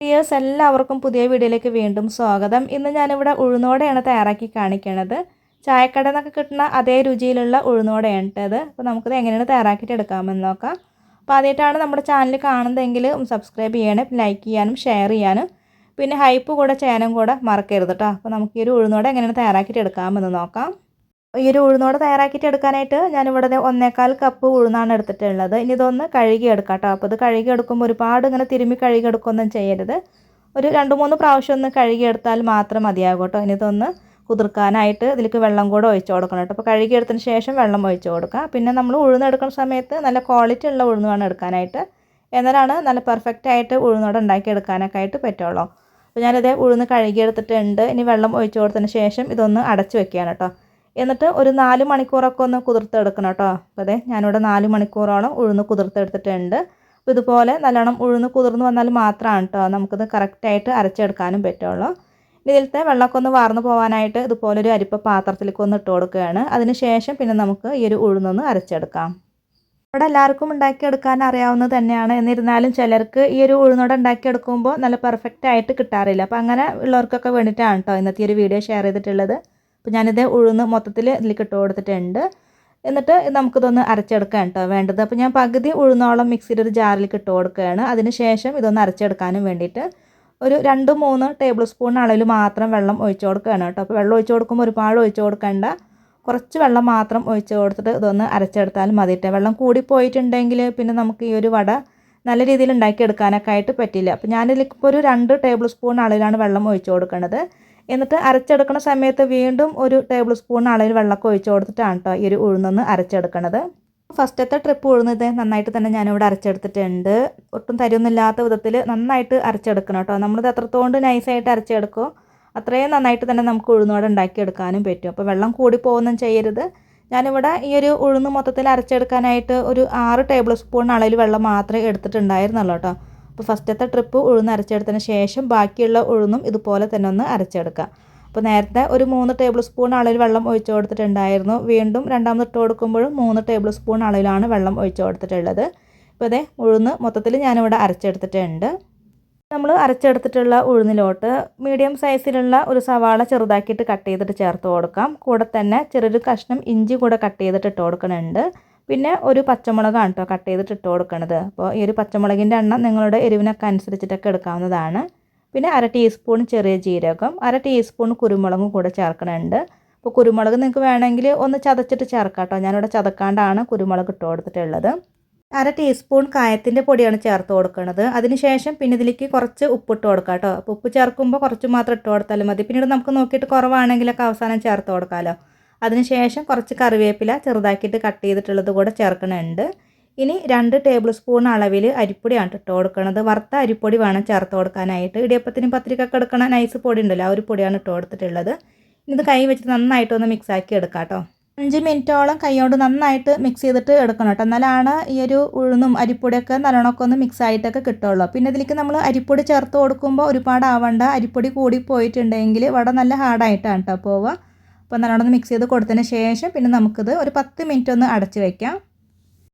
Dears എല്ലാവർക്കും പുതിയ വീഡിയോയിലേക്ക് വീണ്ടും സ്വാഗതം. ഇന്ന് ഞാനിവിടെ ഉഴുന്നോടെയാണ് തയ്യാറാക്കി കാണിക്കുന്നത്. ചായക്കടയിൽ നിന്നൊക്കെ കിട്ടുന്ന അതേ രുചിയിലുള്ള ഉഴുന്നോടെയാണ് ഇത്. അപ്പോൾ നമുക്കിത് എങ്ങനെയാണ് തയ്യാറാക്കിയിട്ട് എടുക്കാമെന്ന് നോക്കാം. അപ്പോൾ ആദ്യമായിട്ടാണ് നമ്മുടെ ചാനൽ കാണുന്നതെങ്കിൽ സബ്സ്ക്രൈബ് ചെയ്യാനും ലൈക്ക് ചെയ്യാനും ഷെയർ ചെയ്യാനും പിന്നെ ഹൈപ്പ് കൂടെ ചെയ്യാനും കൂടെ മറക്കരുത് കേട്ടോ. അപ്പോൾ നമുക്ക് ഈ ഒരു ഉഴുന്നോടെ എങ്ങനെയാണ് തയ്യാറാക്കിയിട്ട് എടുക്കാമെന്ന് നോക്കാം. ഈ ഒരു ഉഴുന്നോടെ തയ്യാറാക്കിയിട്ട് എടുക്കാനായിട്ട് ഞാനിവിടെ 1/4 കപ്പ് ഉഴുന്നാണ് എടുത്തിട്ടുള്ളത്. ഇനി ഇതൊന്ന് കഴുകി എടുക്കാം കേട്ടോ. അപ്പോൾ ഇത് കഴുകി എടുക്കുമ്പോൾ ഒരുപാട് ഇങ്ങനെ തിരുമ്മി കഴുകി എടുക്കുകയൊന്നും ചെയ്യരുത്. ഒരു 2-3 പ്രാവശ്യം ഒന്ന് കഴുകി എടുത്താൽ മാത്രം മതിയാകും കേട്ടോ. ഇനി ഇതൊന്ന് കുതിർക്കാനായിട്ട് ഇതിലേക്ക് വെള്ളം കൂടെ ഒഴിച്ച് കൊടുക്കണം കേട്ടോ. അപ്പോൾ കഴുകി എടുത്തതിന് ശേഷം വെള്ളം ഒഴിച്ച് കൊടുക്കുക. പിന്നെ നമ്മൾ ഉഴുന്നെടുക്കുന്ന സമയത്ത് നല്ല ക്വാളിറ്റി ഉള്ള ഉഴുന്ന് വേണം എടുക്കാനായിട്ട്. എന്നാലാണ് നല്ല പെർഫെക്റ്റ് ആയിട്ട് ഉഴുന്നോടെ ഉണ്ടാക്കി എടുക്കാനൊക്കെ ആയിട്ട് പറ്റുള്ളൂ. അപ്പോൾ ഞാനിത് ഉഴുന്ന് കഴുകി എടുത്തിട്ടുണ്ട്. ഇനി വെള്ളം ഒഴിച്ച് കൊടുത്തതിന് ശേഷം ഇതൊന്ന് അടച്ച് വെക്കുകയാണ് കേട്ടോ. എന്നിട്ട് ഒരു 4 മണിക്കൂറൊക്കെ ഒന്ന് കുതിർത്തെടുക്കണം കേട്ടോ. അപ്പോൾ അതെ ഞാനിവിടെ 4 മണിക്കൂറോളം ഉഴുന്ന് കുതിർത്തെടുത്തിട്ടുണ്ട്. അപ്പോൾ ഇതുപോലെ നല്ലോണം ഉഴുന്ന് കുതിർന്ന് വന്നാൽ മാത്രമാണ് കേട്ടോ നമുക്കിത് കറക്റ്റായിട്ട് അരച്ചെടുക്കാനും പറ്റുള്ളൂ. ഇതിലത്തെ വെള്ളമൊക്കെ ഒന്ന് വാർന്നു പോകാനായിട്ട് ഇതുപോലൊരു അരിപ്പ പാത്രത്തിലേക്ക് ഒന്ന് ഇട്ട് കൊടുക്കുകയാണ്. അതിന് ശേഷം പിന്നെ നമുക്ക് ഈ ഒരു ഉഴുന്നൊന്ന് അരച്ചെടുക്കാം. ഇവിടെ എല്ലാവർക്കും ഉണ്ടാക്കിയെടുക്കാൻ അറിയാവുന്നത് തന്നെയാണ്. എന്നിരുന്നാലും ചിലർക്ക് ഈ ഒരു ഉഴുന്നോട ഉണ്ടാക്കിയെടുക്കുമ്പോൾ നല്ല പെർഫെക്റ്റ് ആയിട്ട് കിട്ടാറില്ല. അപ്പോൾ അങ്ങനെ ഉള്ളവർക്കൊക്കെ വേണ്ടിയിട്ടാണ് കേട്ടോ ഇന്നത്തെ ഒരു വീഡിയോ ഷെയർ ചെയ്തിട്ടുള്ളത്. അപ്പോൾ ഞാനിത് ഉഴുന്ന് മൊത്തത്തിൽ ഇതിലേക്ക് ഇട്ട് കൊടുത്തിട്ടുണ്ട്. എന്നിട്ട് നമുക്കിതൊന്ന് അരച്ചെടുക്കാൻ കേട്ടോ വേണ്ടത്. അപ്പോൾ ഞാൻ പകുതി ഉഴുന്നോളം മിക്സിയുടെ ഒരു ജാറിലേക്ക് ഇട്ട് കൊടുക്കുകയാണ്. അതിന് ശേഷം ഇതൊന്ന് അരച്ചെടുക്കാനും വേണ്ടിയിട്ട് ഒരു 2-3 ടേബിൾ സ്പൂൺ അളവിൽ മാത്രം വെള്ളം ഒഴിച്ച് കൊടുക്കുകയാണ് കേട്ടോ. അപ്പോൾ വെള്ളം ഒഴിച്ച് കൊടുക്കുമ്പോൾ ഒരുപാട് ഒഴിച്ച് കൊടുക്കേണ്ട, കുറച്ച് വെള്ളം മാത്രം ഒഴിച്ച് കൊടുത്തിട്ട് ഇതൊന്ന് അരച്ചെടുത്താൽ മതിയിട്ട്. വെള്ളം കൂടിപ്പോയിട്ടുണ്ടെങ്കിൽ പിന്നെ നമുക്ക് ഈ ഒരു വട നല്ല രീതിയിൽ ഉണ്ടാക്കിയെടുക്കാനൊക്കെ ആയിട്ട് പറ്റില്ല. അപ്പോൾ ഞാനിതിലേക്ക് ഇപ്പോൾ ഒരു 2 ടേബിൾ സ്പൂൺ അളവിലാണ് വെള്ളം ഒഴിച്ച് കൊടുക്കുന്നത്. എന്നിട്ട് അരച്ചെടുക്കുന്ന സമയത്ത് വീണ്ടും ഒരു ടേബിൾ സ്പൂൺ അളവിൽ വെള്ളമൊക്കെ ഒഴിച്ച് കൊടുത്തിട്ടാണ് കേട്ടോ ഈ ഒരു ഉഴുന്നൊന്ന് അരച്ചെടുക്കണത്. ഫസ്റ്റത്തെ ട്രിപ്പ് ഉഴുന്നത് നന്നായിട്ട് തന്നെ ഞാനിവിടെ അരച്ചെടുത്തിട്ടുണ്ട്. ഒട്ടും തരിയൊന്നുമില്ലാത്ത വിധത്തിൽ നന്നായിട്ട് അരച്ചെടുക്കണം കേട്ടോ. നമ്മളിത് എത്രത്തോണ്ട് നൈസായിട്ട് അരച്ചെടുക്കുമോ അത്രയും നന്നായിട്ട് തന്നെ നമുക്ക് ഉഴുന്നോടെ ഉണ്ടാക്കിയെടുക്കാനും പറ്റും. അപ്പോൾ വെള്ളം കൂടി പോകുന്നതും ചെയ്യരുത്. ഞാനിവിടെ ഈ ഒരു ഉഴുന്ന് മൊത്തത്തിൽ അരച്ചെടുക്കാനായിട്ട് ഒരു 6 ടേബിൾ സ്പൂൺ അളവിൽ വെള്ളം മാത്രമേ എടുത്തിട്ടുണ്ടായിരുന്നുള്ളൂ കേട്ടോ. അപ്പോൾ ഫസ്റ്റത്തെ ട്രിപ്പ് ഉഴുന്ന് അരച്ചെടുത്തതിന് ശേഷം ബാക്കിയുള്ള ഉഴുന്നും ഇതുപോലെ തന്നെ ഒന്ന് അരച്ചെടുക്കുക. അപ്പോൾ നേരത്തെ ഒരു 3 ടേബിൾ സ്പൂൺ അളവിൽ വെള്ളം ഒഴിച്ച് കൊടുത്തിട്ടുണ്ടായിരുന്നു. വീണ്ടും രണ്ടാമത് ഇട്ട് കൊടുക്കുമ്പോഴും 3 ടേബിൾ സ്പൂൺ അളവിലാണ് വെള്ളം ഒഴിച്ച് കൊടുത്തിട്ടുള്ളത്. ഇപ്പോൾ ഇതേ ഉഴുന്ന് മൊത്തത്തിൽ ഞാനിവിടെ അരച്ചെടുത്തിട്ടുണ്ട്. നമ്മൾ അരച്ചെടുത്തിട്ടുള്ള ഉഴുന്നിലോട്ട് മീഡിയം സൈസിലുള്ള ഒരു സവാള ചെറുതാക്കിയിട്ട് കട്ട് ചെയ്തിട്ട് ചേർത്ത് കൊടുക്കാം. കൂടെ തന്നെ ചെറിയൊരു കഷ്ണം ഇഞ്ചി കൂടെ കട്ട് ചെയ്തിട്ട് ഇട്ട് കൊടുക്കുന്നുണ്ട്. പിന്നെ ഒരു പച്ചമുളകാണ് കേട്ടോ കട്ട് ചെയ്തിട്ട് ഇട്ട് കൊടുക്കുന്നത്. അപ്പോൾ ഈ ഒരു പച്ചമുളകിൻ്റെ എണ്ണം നിങ്ങളുടെ എരിവിനൊക്കെ അനുസരിച്ചിട്ടൊക്കെ എടുക്കാവുന്നതാണ്. പിന്നെ 1/2 ടീസ്പൂൺ ചെറിയ ജീരകം, 1/2 ടീസ്പൂൺ കുരുമുളകും കൂടെ ചേർക്കുന്നുണ്ട്. അപ്പോൾ കുരുമുളക് നിങ്ങൾക്ക് വേണമെങ്കിൽ ഒന്ന് ചതച്ചിട്ട് ചേർക്കാം കേട്ടോ. ഞാനിവിടെ ചതക്കാണ്ടാണ് കുരുമുളക് ഇട്ട് കൊടുത്തിട്ടുള്ളത്. 1/2 ടീസ്പൂൺ കായത്തിൻ്റെ പൊടിയാണ് ചേർത്ത് കൊടുക്കുന്നത്. അതിനുശേഷം പിന്നെ ഇതിലേക്ക് കുറച്ച് ഉപ്പിട്ട് കൊടുക്കാം കേട്ടോ. അപ്പോൾ ഉപ്പ് ചേർക്കുമ്പോൾ കുറച്ച് മാത്രം ഇട്ട് കൊടുത്താലും മതി. പിന്നീട് നമുക്ക് നോക്കിയിട്ട് കുറവാണെങ്കിലൊക്കെ അവസാനം ചേർത്ത് കൊടുക്കാമല്ലോ. അതിനുശേഷം കുറച്ച് കറിവേപ്പില ചെറുതാക്കിയിട്ട് കട്ട് ചെയ്തിട്ടുള്ളത് കൂടെ ചേർക്കുന്നുണ്ട്. ഇനി 2 ടേബിൾ സ്പൂൺ അളവിൽ അരിപ്പൊടിയാണ് ഇട്ട് കൊടുക്കുന്നത്. വറുത്ത അരിപ്പൊടി വേണം ചേർത്ത് കൊടുക്കാനായിട്ട്. ഇടിയപ്പത്തിനും പത്തിരിക്കൊക്കെ എടുക്കണ നൈസ് പൊടി ഉണ്ടല്ലോ, ആ ഒരു പൊടിയാണ് ഇട്ട് കൊടുത്തിട്ടുള്ളത്. ഇത് കൈ വെച്ചിട്ട് നന്നായിട്ടൊന്ന് മിക്സാക്കി എടുക്കാം കേട്ടോ. 5 മിനിറ്റോളം കൈയോട് നന്നായിട്ട് മിക്സ് ചെയ്തിട്ട് എടുക്കണം കേട്ടോ. എന്നാലാണ് ഈ ഒരു ഉഴുന്നും അരിപ്പൊടിയൊക്കെ നല്ലോണമൊക്കെ ഒന്ന് മിക്സ് ആയിട്ടൊക്കെ കിട്ടുള്ളൂ. പിന്നെ ഇതിലേക്ക് നമ്മൾ അരിപ്പൊടി ചേർത്ത് കൊടുക്കുമ്പോൾ ഒരുപാട് ആവണ്ട. അരിപ്പൊടി കൂടി പോയിട്ടുണ്ടെങ്കിൽ വട നല്ല ഹാർഡായിട്ടാണ് കേട്ടോ പോവുക. അപ്പോൾ നല്ലോണം മിക്സ് ചെയ്ത് കൊടുത്തതിന് ശേഷം പിന്നെ നമുക്കിത് ഒരു 10 മിനിറ്റ് ഒന്ന് അടച്ച് വയ്ക്കാം.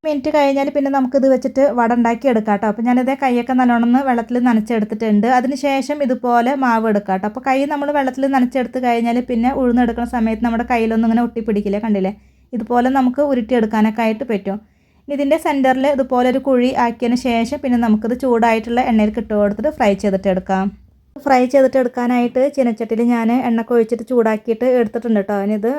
മിനിറ്റ് കഴിഞ്ഞാൽ പിന്നെ നമുക്കിത് വെച്ചിട്ട് വട ഉണ്ടാക്കി എടുക്കാം കേട്ടോ. അപ്പോൾ ഞാനിതേ കൈയൊക്കെ നല്ലോണം വെള്ളത്തിൽ നനച്ചെടുത്തിട്ടുണ്ട്. അതിന് ശേഷം ഇതുപോലെ മാവ് എടുക്കാം കേട്ടോ. അപ്പോൾ കൈ നമ്മൾ വെള്ളത്തിൽ നനച്ചെടുത്ത് കഴിഞ്ഞാൽ പിന്നെ ഉഴുന്നെടുക്കുന്ന സമയത്ത് നമ്മുടെ കയ്യിലൊന്നും ഇങ്ങനെ ഒട്ടിപ്പിടിക്കില്ല, കണ്ടില്ലേ? ഇതുപോലെ നമുക്ക് ഉരുട്ടിയെടുക്കാനൊക്കെ ആയിട്ട് പറ്റും. ഇതിൻ്റെ സെൻറ്ററിൽ ഇതുപോലെ ഒരു കുഴി ആക്കിയതിന് ശേഷം പിന്നെ നമുക്കിത് ചൂടായിട്ടുള്ള എണ്ണയിൽ ഇട്ട് കൊടുത്തിട്ട് ഫ്രൈ ചെയ്തിട്ട് എടുക്കാം. ഫ്രൈ ചെയ്തിട്ട് എടുക്കാനായിട്ട് ചീനച്ചട്ടിയിൽ ഞാൻ എണ്ണയൊക്കെ ഒഴിച്ചിട്ട് ചൂടാക്കിയിട്ട് എടുത്തിട്ടുണ്ട് കേട്ടോ. ഇനിയിത്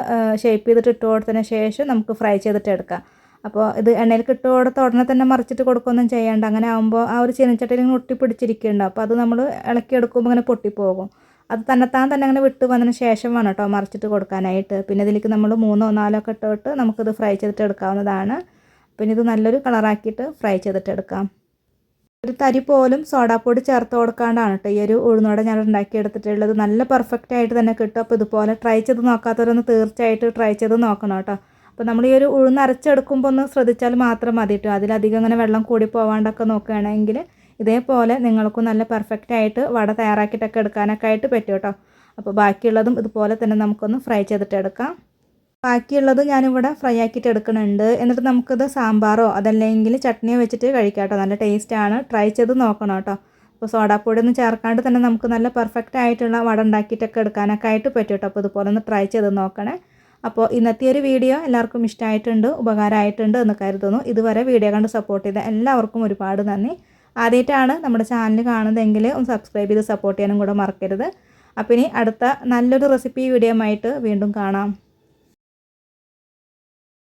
ഷേപ്പ് ചെയ്തിട്ട് ഇട്ട് കൊടുത്തതിന് ശേഷം നമുക്ക് ഫ്രൈ ചെയ്തിട്ട് എടുക്കാം. അപ്പോൾ ഇത് എണ്ണയിൽ ഇട്ട് കൊടുത്ത ഉടനെ തന്നെ മറിച്ചിട്ട് കൊടുക്കുകയൊന്നും ചെയ്യേണ്ട. അങ്ങനെ ആകുമ്പോൾ ആ ഒരു ചീനച്ചട്ടിയിൽ ഇങ്ങനെ ഒട്ടിപ്പിടിച്ചിരിക്കുന്നുണ്ട്. അപ്പോൾ അത് നമ്മൾ ഇളക്കിയെടുക്കുമ്പോൾ ഇങ്ങനെ പൊട്ടിപ്പോകും. അത് തന്നെത്താൻ തന്നെ അങ്ങനെ വിട്ട് വന്നതിന് ശേഷം വേണം കേട്ടോ മറിച്ചിട്ട് കൊടുക്കാനായിട്ട്. പിന്നെ ഇതിലേക്ക് നമ്മൾ 3-4 ഒക്കെ ഇട്ടിട്ട് നമുക്കിത് ഫ്രൈ ചെയ്തിട്ട് എടുക്കാവുന്നതാണ്. പിന്നെ ഇത് നല്ലൊരു കളറാക്കിയിട്ട് ഫ്രൈ ചെയ്തിട്ട് എടുക്കാം. ഒരു തരി പോലും സോഡാപ്പൊടി ചേർത്ത് കൊടുക്കാണ്ടാണ് കേട്ടോ ഈ ഒരു ഉഴുന്നോടെ ഞാൻ ഉണ്ടാക്കിയെടുത്തിട്ടുള്ളത്. നല്ല പെർഫെക്റ്റ് ആയിട്ട് തന്നെ കിട്ടും. അപ്പോൾ ഇതുപോലെ ട്രൈ ചെയ്ത് നോക്കാത്തവരൊന്ന് തീർച്ചയായിട്ടും ട്രൈ ചെയ്ത് നോക്കണം കേട്ടോ. അപ്പോൾ നമ്മൾ ഈ ഒരു ഉഴുന്ന് അരച്ചെടുക്കുമ്പോൾ ഒന്ന് ശ്രദ്ധിച്ചാൽ മാത്രം മതി കേട്ടോ. അതിലധികം അങ്ങനെ വെള്ളം കൂടി പോകാണ്ടൊക്കെ നോക്കുകയാണെങ്കിൽ ഇതേപോലെ നിങ്ങൾക്കും നല്ല പെർഫെക്റ്റ് ആയിട്ട് വട തയ്യാറാക്കിയിട്ടൊക്കെ എടുക്കാനൊക്കെ ആയിട്ട് പറ്റും കേട്ടോ. അപ്പോൾ ബാക്കിയുള്ളതും ഇതുപോലെ തന്നെ നമുക്കൊന്ന് ഫ്രൈ ചെയ്തിട്ട് എടുക്കാം. ബാക്കിയുള്ളത് ഞാനിവിടെ ഫ്രൈ ആക്കിയിട്ട് എടുക്കുന്നുണ്ട്. എന്നിട്ട് നമുക്കിത് സാമ്പാറോ അതല്ലെങ്കിൽ ചട്നിയോ വെച്ചിട്ട് കഴിക്കാം കേട്ടോ. നല്ല ടേസ്റ്റാണ്. ട്രൈ ചെയ്ത് നോക്കണം കേട്ടോ. അപ്പോൾ സോഡാപ്പൊടിയൊന്നും ചേർക്കാണ്ട് തന്നെ നമുക്ക് നല്ല പെർഫെക്റ്റ് ആയിട്ടുള്ള വട ഉണ്ടാക്കിയിട്ടൊക്കെ എടുക്കാനൊക്കെ ആയിട്ട് പറ്റും കേട്ടോ. അപ്പോൾ ഇതുപോലെ ഒന്ന് ട്രൈ ചെയ്ത് നോക്കണേ. അപ്പോൾ ഇന്നത്തെ ഒരു വീഡിയോ എല്ലാവർക്കും ഇഷ്ടമായിട്ടുണ്ട്, ഉപകാരമായിട്ടുണ്ട് എന്ന് കരുതുന്നു. ഇതുവരെ വീഡിയോ കണ്ട് സപ്പോർട്ട് ചെയ്ത എല്ലാവർക്കും ഒരുപാട് നന്ദി. ആദ്യമായിട്ടാണ് നമ്മുടെ ചാനൽ കാണുന്നതെങ്കിൽ ഒന്ന് സബ്സ്ക്രൈബ് ചെയ്ത് സപ്പോർട്ട് ചെയ്യാനും കൂടെ മറക്കരുത്. അപ്പോൾ ഇനി അടുത്ത നല്ലൊരു റെസിപ്പി വീഡിയോ ആയിട്ട് വീണ്ടും കാണാം.